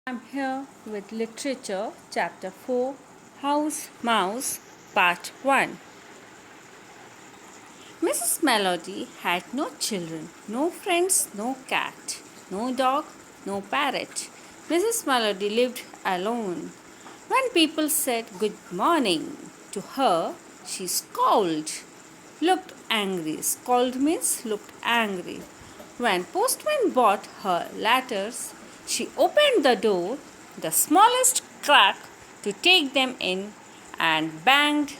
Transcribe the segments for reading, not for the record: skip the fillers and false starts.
I'm here with Literature, Chapter 4, House Mouse, Part 1. Mrs. Melody had no children, no friends, no cat, no dog, no parrot. Mrs. Melody lived alone. When people said good morning to her, she scowled, looked angry. Scold means looked angry. When postman brought her letters, she opened the door, the smallest crack, to take them in and banged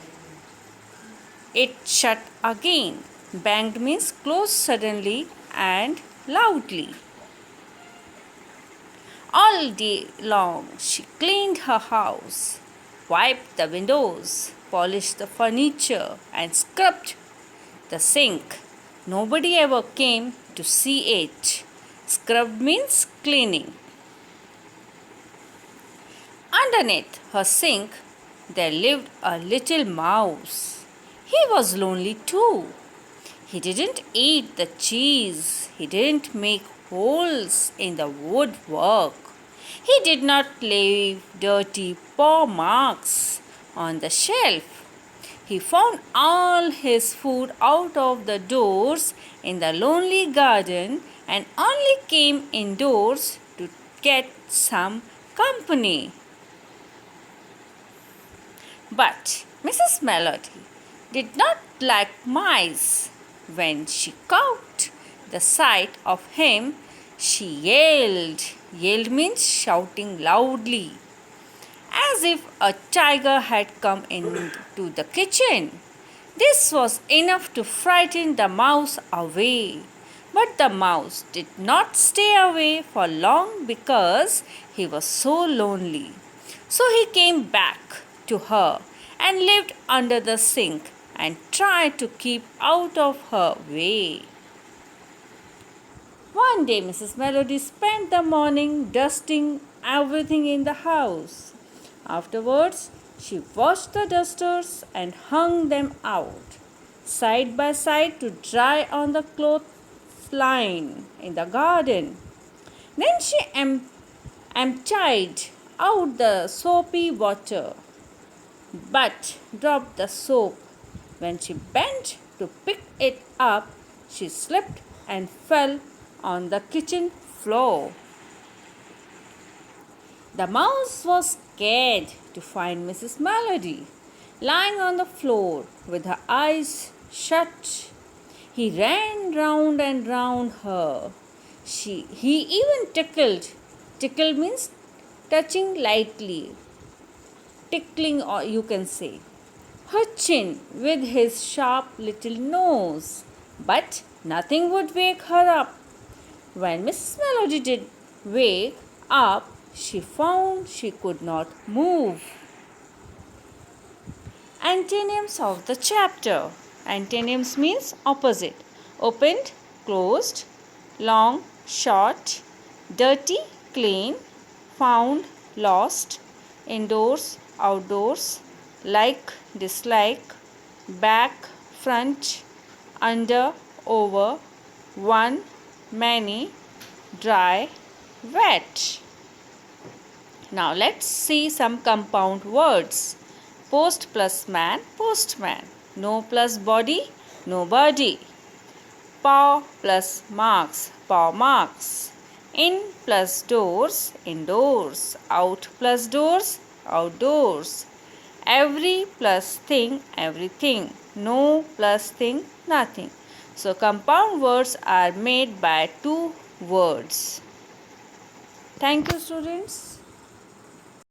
it shut again. Banged means closed suddenly and loudly. All day long she cleaned her house, wiped the windows, polished the furniture, and scrubbed the sink. Nobody ever came to see it. Scrub means cleaning. Underneath her sink there lived a little mouse. He was lonely too. He didn't eat the cheese. He didn't make holes in the woodwork. He did not leave dirty paw marks on the shelf. He found all his food out of the doors in the lonely garden and only came indoors to get some company. But Mrs. Melody did not like mice. When she caught the sight of him, she yelled. Yelled means shouting loudly, as if a tiger had come into the kitchen. This was enough to frighten the mouse away. But the mouse did not stay away for long because he was so lonely. So he came back to her and lived under the sink and tried to keep out of her way. One day, Mrs. Melody spent the morning dusting everything in the house. Afterwards, she washed the dusters and hung them out, side by side, to dry on the clothesline in the garden. Then she emptied out the soapy water, but dropped the soap. When she bent to pick it up, she slipped and fell on the kitchen floor. The mouse was scared to find Mrs. Melody lying on the floor with her eyes shut. He ran round and round her. He even tickled. Tickle means touching lightly, tickling, or you can say, her chin with his sharp little nose. But nothing would wake her up. When Mrs. Melody did wake up, she found she could not move. Antonyms of the chapter. Antonyms means opposite. Opened, closed, long, short, dirty, clean, found, lost, indoors, outdoors, like, dislike, back, front, under, over, one, many, dry, wet. Now let's see some compound words. Post plus man, postman. No plus body, nobody. Paw plus marks, paw marks. In plus doors, indoors. Out plus doors, outdoors. Every plus thing, everything. No plus thing, nothing. So compound words are made by two words. Thank you, students.